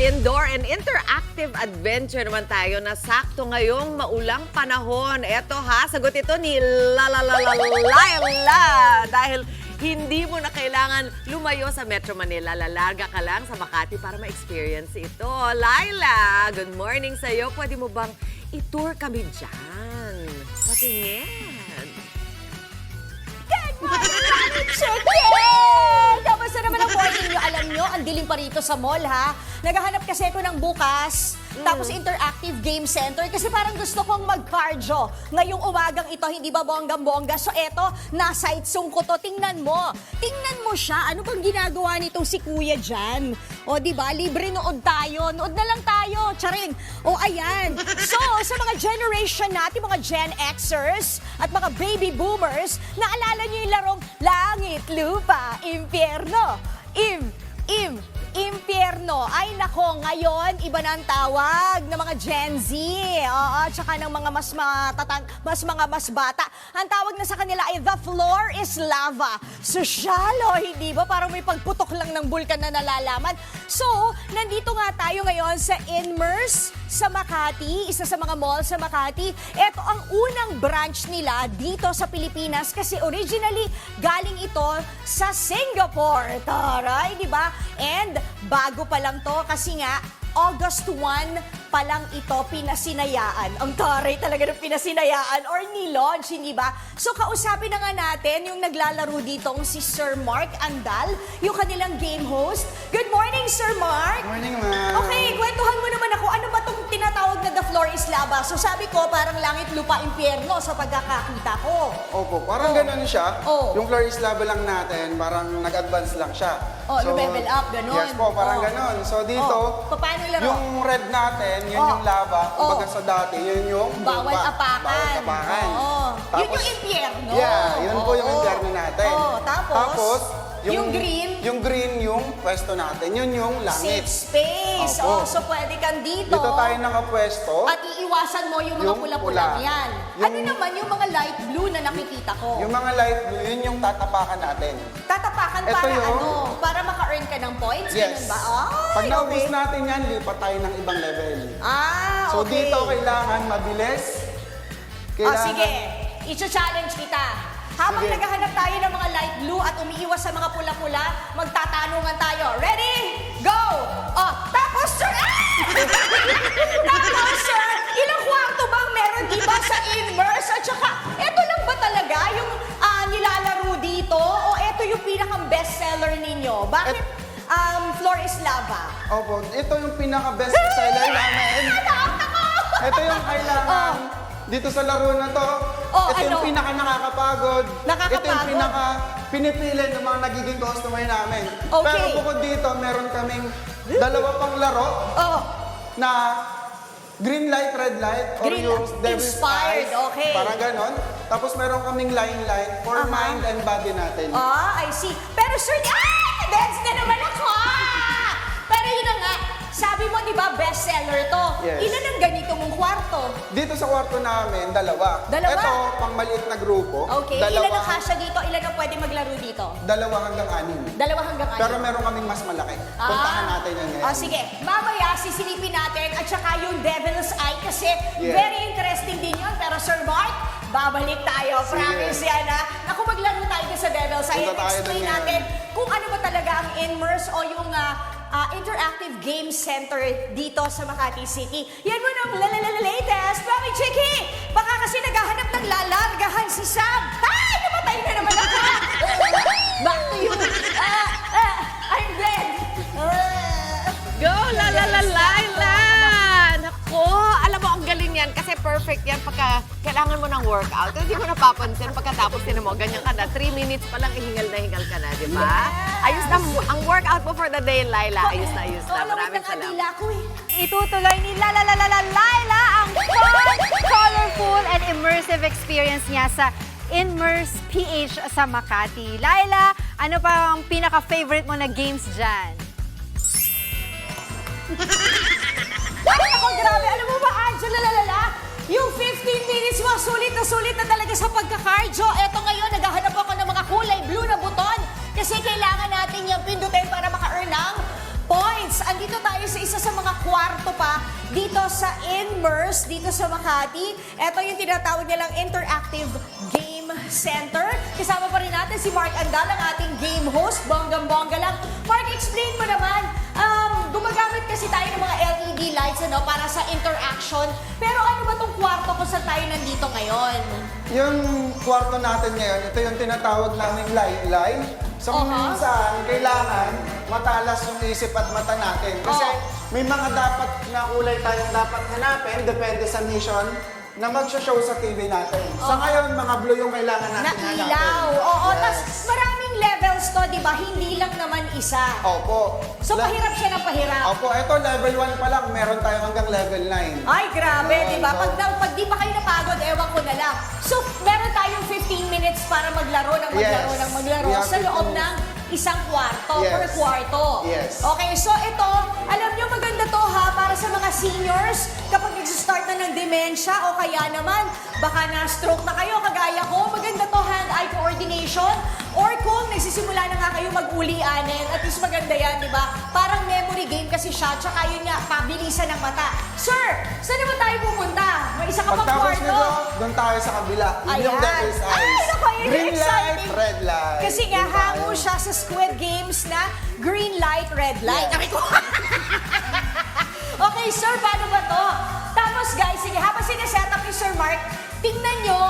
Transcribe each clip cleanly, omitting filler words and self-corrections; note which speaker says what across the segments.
Speaker 1: indoor and interactive adventure naman tayo na sakto ngayong maulang panahon. Eto ha, sagot ito ni Laila. Dahil hindi mo na kailangan lumayo sa Metro Manila. Lalarga ka lang sa Makati para ma-experience ito. Laila, good morning sa'yo. Pwede mo bang i-tour kami dyan? Patingin.
Speaker 2: Good morning, Chicken! Kamusta naman ang morning nyo? Alam nyo, ang dilim pa rito sa mall, ha? Naghahanap kasi ako ng bukas, tapos interactive game center, kasi parang gusto kong mag-cardio. Ngayong umagang ito, hindi ba bonggang-bongga? So eto, nasa itsong ko to. Tingnan mo. Tingnan mo siya. Ano bang ginagawa nitong si Kuya dyan? O, di ba? Libre nood tayo. Nood na lang tayo. Charing. O, ayan. So, sa mga generation natin, mga Gen Xers at mga baby boomers, naalala nyo yung larong Langit, Lupa, Impyerno. Impyerno. Ay nako, ngayon iba na ang tawag ng mga Gen Z. Oo, tsaka ng mga mas bata. Ang tawag na sa kanila ay the floor is lava. Sosyalo, hindi ba? Parang may pagputok lang ng bulkan na nalalaman. So, nandito nga tayo ngayon sa Inmerse sa Makati, isa sa mga mall sa Makati. Ito ang unang branch nila dito sa Pilipinas kasi originally galing ito sa Singapore. Taray, di ba? And bago pa lang to kasi nga August 1 pa lang ito pinasinayaan. Ang taray talaga ng pinasinayaan or ni-launch, hindi ba? So kausapin na nga natin yung naglalaro ditong si Sir Mark Andal, yung kanilang game host. Good morning, Sir Mark!
Speaker 3: Morning, ma'am.
Speaker 2: Okay, kwentuhan mo naman ako, ano ba itong tinatawag na the floor is lava? So sabi ko, parang langit, lupa, impyerno sa pagkakakita ko.
Speaker 3: Opo, parang ganun siya.
Speaker 2: Oh.
Speaker 3: Yung floor is lava lang natin, parang nag-advance lang siya.
Speaker 2: Oh, level up, ganun.
Speaker 3: Yes po, parang
Speaker 2: Oh.
Speaker 3: ganun. So dito,
Speaker 2: Paano laro?
Speaker 3: yung red natin, yun
Speaker 2: Oh.
Speaker 3: yung lava.
Speaker 2: Oh.
Speaker 3: Kumbaga sa dati, yun yung
Speaker 2: Bawal
Speaker 3: lupa.
Speaker 2: apakan.
Speaker 3: Bawal apakan.
Speaker 2: Oo. Yun
Speaker 3: Tapos,
Speaker 2: yung impyerno.
Speaker 3: Yeah, yun po yung
Speaker 2: Oo.
Speaker 3: impyerno natin.
Speaker 2: Oo, tapos, yung green?
Speaker 3: Yung green yung pwesto natin. Yun yung langit.
Speaker 2: Safe space.
Speaker 3: Opo.
Speaker 2: Oh, so pwede kang dito.
Speaker 3: Dito tayo nakapwesto.
Speaker 2: At iiwasan mo yung mga
Speaker 3: Yung
Speaker 2: pula-pulang
Speaker 3: pula.
Speaker 2: yan.
Speaker 3: Yung-
Speaker 2: Ano naman yung mga light blue na nakikita ko?
Speaker 3: Yung mga light blue, yun yung tatapakan natin.
Speaker 2: Tatapakan
Speaker 3: Ito
Speaker 2: para
Speaker 3: yung-
Speaker 2: ano? Para maka-earn ka ng points? Ganun ba? Ay,
Speaker 3: Pag naubos
Speaker 2: okay.
Speaker 3: natin yan, lipat tayo ng ibang level.
Speaker 2: Ah,
Speaker 3: So
Speaker 2: okay.
Speaker 3: dito kailangan mabilis. Kailangan,
Speaker 2: Sige, i-challenge kita. Habang
Speaker 3: Sige.
Speaker 2: naghahanap tayo ng mga light blue at umiiwas sa mga pula-pula, magtatanungan tayo. Ready? Go! Oh, tapos, sir! Tapos, sir, ilang kwarto bang meron diba sa Inmerse? At saka, eto lang ba talaga yung nilalaro dito? O eto yung pinakang bestseller ninyo? Bakit floor is lava?
Speaker 3: Opo, ito yung pinaka-best seller namin. Ito yung kailangan dito sa laro na to.
Speaker 2: Oh,
Speaker 3: ito yung
Speaker 2: ano?
Speaker 3: pinaka-nakakapagod.
Speaker 2: Nakakapagod?
Speaker 3: Ito yung pinaka-pinipili ng mga nagiging customer namin.
Speaker 2: Okay.
Speaker 3: Pero bukod dito, meron kaming dalawa pang laro
Speaker 2: Oh,
Speaker 3: na green light, red light, or
Speaker 2: Green
Speaker 3: yung
Speaker 2: light,
Speaker 3: devil's
Speaker 2: inspired,
Speaker 3: eyes.
Speaker 2: okay.
Speaker 3: Parang ganon. Tapos meron kaming line for
Speaker 2: Aha.
Speaker 3: mind and body natin.
Speaker 2: I see. Pero sir, dance na naman ako! Pero yun na nga, sabi mo, di ba, bestseller to.
Speaker 3: Yes.
Speaker 2: Ilan ang ganito mong kwarto?
Speaker 3: Dito sa kwarto namin, dalawa.
Speaker 2: Dalawa?
Speaker 3: Ito, pang maliit na grupo.
Speaker 2: Okay, ilan ang kasya dito? Ilan ang pwede maglaro dito?
Speaker 3: 2 hanggang 6.
Speaker 2: Dalawa hanggang ano?
Speaker 3: Pero meron kaming mas malaki. Puntahan natin yun ngayon.
Speaker 2: Oh, sige. Mamaya, sisilipin natin at saka yung Devil's Eye kasi
Speaker 3: Yeah.
Speaker 2: very interesting din yun. Pero Sir Mark, babalik tayo.
Speaker 3: Sige.
Speaker 2: Promise yan, ha? Naku, maglaro tayo din sa Devil's Eye.
Speaker 3: Punta
Speaker 2: And
Speaker 3: tayo
Speaker 2: explain
Speaker 3: dun ngayon.
Speaker 2: natin kung ano ba talaga ang Inmerse o yung interactive game center dito sa Makati City. Yan mo ng latest. Mami Chiki, baka kasi naghahanap ng lalargahan si Sam. Ay, namatay na naman ako. Back to you. I'm dead.
Speaker 1: Go, Laila! Nako, alam mo, ang galing yan kasi perfect yan pagka kailangan mo ng workout. Hindi mo napapansin pagkatapos din mo, ganyan ka na. 3 minutes pa lang, hingal ka na, di ba?
Speaker 2: Yes.
Speaker 1: Ayos na, ang workout mo for the day, Laila. Ayos na. Maraming
Speaker 2: ng
Speaker 1: salamat.
Speaker 2: kanila ko eh.
Speaker 4: Itutuloy ni Laila ang fun, colorful, and immersive experience niya sa Inmerse PH sa Makati. Laila, ano pa ang pinaka-favorite mo na games dyan?
Speaker 2: Ay, ako, grabe. Alam mo ba, Angela, yung 15 minutes mo, sulit na talaga sa pagka-cardio. Eto ngayon, naghahanap ako ng mga kulay blue na buton kasi kailangan natin yung pindutin para maka-earn ng points. andito tayo sa isa sa mga kwarto pa dito sa Inmerse, dito sa Makati. Ito yung tinatawag nilang Interactive Game Center. Kasama pa rin natin si Mark Andal, ang ating game host. Bonggang-bongga lang. Mark, explain mo naman. Gumagamit kasi tayo ng mga LED lights para sa interaction. Pero ano ba tong kwarto kung saan tayo nandito ngayon?
Speaker 3: Yung kwarto natin ngayon, ito yung tinatawag naming laylay. So kung minsan, kailangan matalas yung isip at mata natin. Kasi may mga dapat na kulay tayong dapat hanapin, depende sa mission, na mag-show sa TV natin. Sa ngayon, mga blue yung kailangan natin
Speaker 2: Na
Speaker 3: hanapin.
Speaker 2: ilaw. Oo, tas maraming levels to, di ba? Hindi lang naman isa.
Speaker 3: Opo.
Speaker 2: So, pahirap siya ng pahirap.
Speaker 3: Opo, ito level 1 pa lang, meron tayo hanggang level 9.
Speaker 2: Ay, grabe, di ba?
Speaker 3: So,
Speaker 2: Pag di pa kayo napagod, ewan ko na lang. So, meron tayong 15 minutes para maglaro ng maglaro
Speaker 3: Yes.
Speaker 2: ng maglaro
Speaker 3: We have
Speaker 2: sa loob
Speaker 3: 15
Speaker 2: ng isang kwarto,
Speaker 3: Yes.
Speaker 2: per kwarto.
Speaker 3: Yes.
Speaker 2: Okay, so ito, alam nyo, maganda to ha, para sa mga seniors, kapag nag-start na ng demensya o kaya naman, baka na-stroke na kayo, kagaya ko, maganda to hand-eye coordination, or kung nagsisimula na nga kayo mag-ulianin, at least maganda yan, di ba? Parang memory game kasi siya, tsaka yun nga, pabilisan ng mata. Sir, saan naman tayo pupunta? May isa ka pang
Speaker 3: Pagtapos
Speaker 2: kwarto?
Speaker 3: nito, doon tayo sa kabila. Yun yung devil's eyes.
Speaker 2: Ay, naku, yun
Speaker 3: Green
Speaker 2: yung
Speaker 3: light,
Speaker 2: exciting.
Speaker 3: red light.
Speaker 2: Kasi nga,
Speaker 3: Doon
Speaker 2: hango
Speaker 3: tayo.
Speaker 2: siya sa Squid Games na green light, red light.
Speaker 3: Yes.
Speaker 2: Sabi ko. Okay, sir, paano ba to? Tapos guys, sige, habang sineset up ni Sir Mark, tingnan nyo,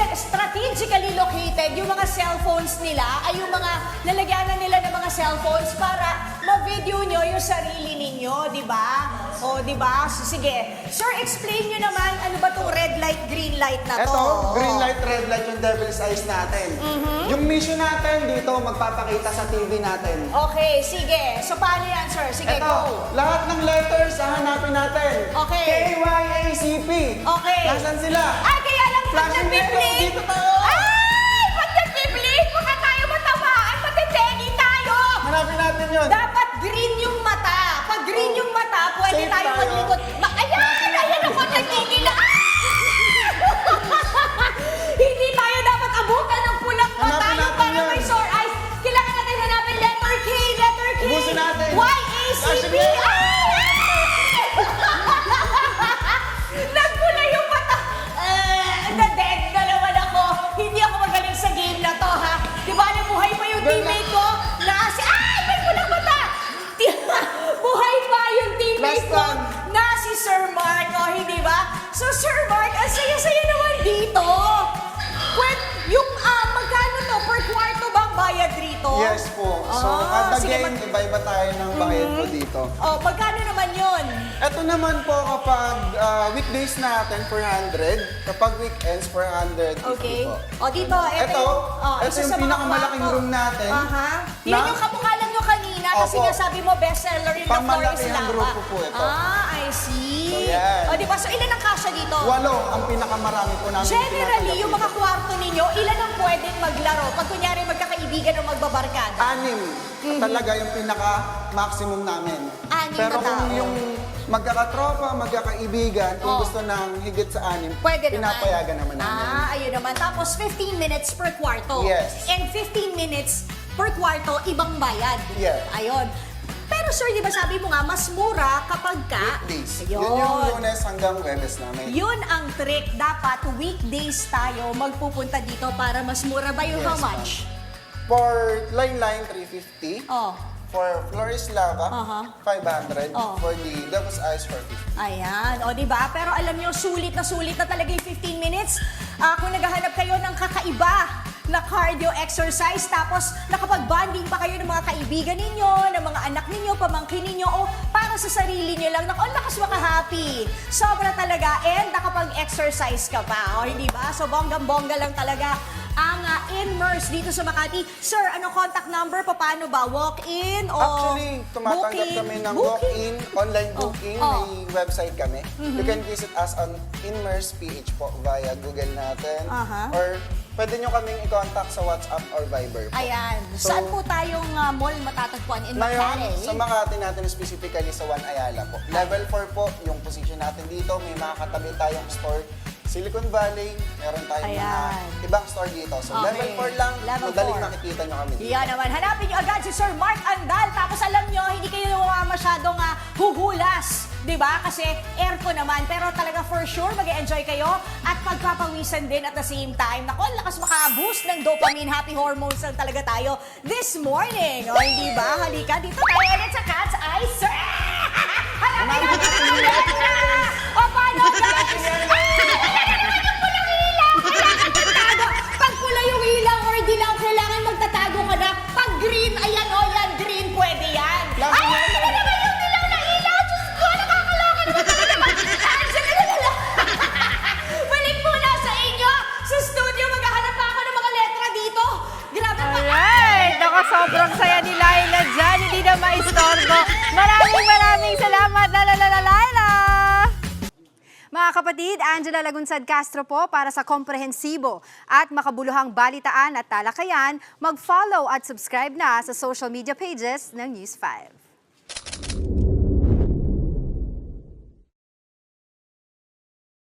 Speaker 2: strategically located yung mga cellphones nila ay yung mga lalagyanan nila ng mga cellphones para ma-video nyo yung sarili ninyo, di ba? O, di ba? So, sige. Sir, explain nyo naman ano ba tong red light, green light na to?
Speaker 3: Ito, green light, red light yung devil's eyes natin. Yung mission natin dito, magpapakita sa TV natin.
Speaker 2: Okay, sige. So, paano yan, sir? Sige,
Speaker 3: Ito,
Speaker 2: go.
Speaker 3: lahat ng letters, hahanapin natin.
Speaker 2: Okay.
Speaker 3: K-Y-A-C-P.
Speaker 2: Okay.
Speaker 3: Nasaan sila?
Speaker 2: Ay, kaya lang pag
Speaker 3: Flashing yellow,
Speaker 2: nag-flip.
Speaker 3: dito tayo.
Speaker 2: Ay, pag nag-flip, baka tayo matamaan, matitegi tayo.
Speaker 3: Hanapin natin yun.
Speaker 2: Dapat green yung mata. Pag green yung mata, pwede
Speaker 3: Safe
Speaker 2: tayo
Speaker 3: tayo.
Speaker 2: maglikod. Ayan ako, nagtigil. Ah! Hindi tayo dapat abutan ng pulang mata.
Speaker 3: Hanapin
Speaker 2: Yung
Speaker 3: natin
Speaker 2: parang
Speaker 3: yun.
Speaker 2: may sore eyes. Kailangan natin hanapin letter K, letter K.
Speaker 3: Ubusin natin.
Speaker 2: Y-A-C-P.
Speaker 3: Flashing yellow.
Speaker 2: Nagpula yung mata. Na-dead na naman ako. Hindi ako magaling sa game na to, ha? Di ba, buhay pa yung
Speaker 3: Ganun
Speaker 2: teammate ko? Ay, may pulang mata! Buhay pa yung teammate
Speaker 3: Last
Speaker 2: ko
Speaker 3: one.
Speaker 2: na si Sir Mark, oh, hindi ba? So, Sir Mark, ang saya-saya naman dito. Yung, magkano to? Per kwarto bang bayad rito?
Speaker 3: Yes po. So, kada
Speaker 2: sige,
Speaker 3: game, iba-iba tayo ng bayad po dito.
Speaker 2: Oh, magkano naman yun?
Speaker 3: Ito naman po kapag weekdays natin, 400. Kapag weekends, 450
Speaker 2: Okay.
Speaker 3: po.
Speaker 2: O, dito,
Speaker 3: Ito
Speaker 2: isa
Speaker 3: yung
Speaker 2: sa mga
Speaker 3: pinakamalaking
Speaker 2: kwarto.
Speaker 3: room natin.
Speaker 2: Aha. Yun
Speaker 3: Na-
Speaker 2: yung kamukha lang nyo kanina kasi
Speaker 3: Opo.
Speaker 2: nga sabi mo bestseller yung The Floor is
Speaker 3: Pangmalakihang
Speaker 2: Lava.
Speaker 3: grupo po ito.
Speaker 2: I see.
Speaker 3: So, yan.
Speaker 2: O, di ba? So, ilan ang kasya dito?
Speaker 3: 8 ang pinakamarami po namin.
Speaker 2: Generally, yung mga
Speaker 3: pinatanggap
Speaker 2: kwarto ninyo, ilan ang pwedeng maglaro? Pag kunyari magkakaibigan o magbabarkada?
Speaker 3: dito. 6 talaga yung pinaka-maximum namin.
Speaker 2: 6
Speaker 3: Pero
Speaker 2: na
Speaker 3: kung
Speaker 2: tao.
Speaker 3: yung magkakatropa, magkakaibigan, kung
Speaker 2: Oh.
Speaker 3: gusto ng higit sa 6,
Speaker 2: Pwede naman.
Speaker 3: pinapayagan naman namin.
Speaker 2: Ayun naman. Tapos 15 minutes per kwarto.
Speaker 3: Yes.
Speaker 2: And 15 minutes per kwarto, ibang bayad.
Speaker 3: Yes.
Speaker 2: Ayun. Pero sir, di ba sabi mo nga, mas mura kapag ka...
Speaker 3: Weekdays.
Speaker 2: Ayun.
Speaker 3: Yun yung Lunes hanggang Huwebes namin.
Speaker 2: Yun ang trick. Dapat weekdays tayo magpupunta dito para mas mura ba yung
Speaker 3: Yes,
Speaker 2: how much?
Speaker 3: For line 350.
Speaker 2: Oh.
Speaker 3: For Floris Lava,
Speaker 2: Aha.
Speaker 3: 500.
Speaker 2: Oh.
Speaker 3: For the Devil's Eyes, 450.
Speaker 2: Ayan, o di ba? Pero alam nyo, sulit na talaga yung 15 minutes. Kung naghahanap kayo ng kakaiba na cardio exercise, tapos nakapag-bonding pa kayo ng mga kaibigan ninyo, ng mga anak ninyo, pamangkin ninyo, o para sa sarili nyo lang, naku, lakas maka-happy. Sobra talaga, and nakapag-exercise ka pa, o hindi ba? So, bonggang-bongga lang talaga ang Inmerse dito sa Makati. Sir, ano contact number? Paano ba? Walk-in o
Speaker 3: Actually, tumatanggap
Speaker 2: booking?
Speaker 3: kami ng
Speaker 2: Booking?
Speaker 3: walk-in, online
Speaker 2: Oh,
Speaker 3: booking,
Speaker 2: oh.
Speaker 3: may website kami. You can visit us on Inmerse PH po via Google natin.
Speaker 2: Aha.
Speaker 3: Or pwede nyo kaming i-contact sa WhatsApp or Viber po.
Speaker 2: Ayan.
Speaker 3: So,
Speaker 2: Saan po tayong mall matatagpuan in
Speaker 3: Ngayon,
Speaker 2: Makati?
Speaker 3: sa Makati natin specifically sa One Ayala po. Level 4 po yung position natin dito. May mga katabi tayong store. Silicon Valley, meron tayong mga
Speaker 2: Ayan.
Speaker 3: ibang store dito. So
Speaker 2: Okay.
Speaker 3: level 4 lang,
Speaker 2: Level
Speaker 3: madaling
Speaker 2: 4.
Speaker 3: makikita nyo kami dito.
Speaker 2: Yan naman. Hanapin nyo agad si Sir Mark Andal. Tapos alam nyo, hindi kayo masyadong huhulas. Diba? Kasi aircon naman. Pero talaga for sure, mag-enjoy kayo at pagpapawisan din at the same time. Naku, ang lakas maka-boost ng dopamine. Happy hormones lang talaga tayo this morning. O, hindi ba? Halika, dito tayo ulit sa Cat's Eye, sir! Hanapin natin ang letra! O, paano, guys? Pag pula yung ilaw or di lang kailangan magtatago ka na. Pag green, ayan o, yan, green, pwede yan.
Speaker 3: Lagi
Speaker 2: Ay,
Speaker 3: mo
Speaker 2: ano
Speaker 3: talaga.
Speaker 2: naman yung ilaw na ilaw? Diyos ko, nakakaloka naman talaga. Balik muna sa inyo. Sa studio, maghahanap pa ako ng mga letra dito. Grabe pa.
Speaker 4: Alright! Naku, sobrang saya ni Laila dyan. Hindi na maistorbo. Maraming salamat, Laila! Mga kapatid, Angela Lagunsad Castro po para sa komprehensibo at makabuluhang balitaan at talakayan. Mag-follow at subscribe na sa social media pages ng News 5.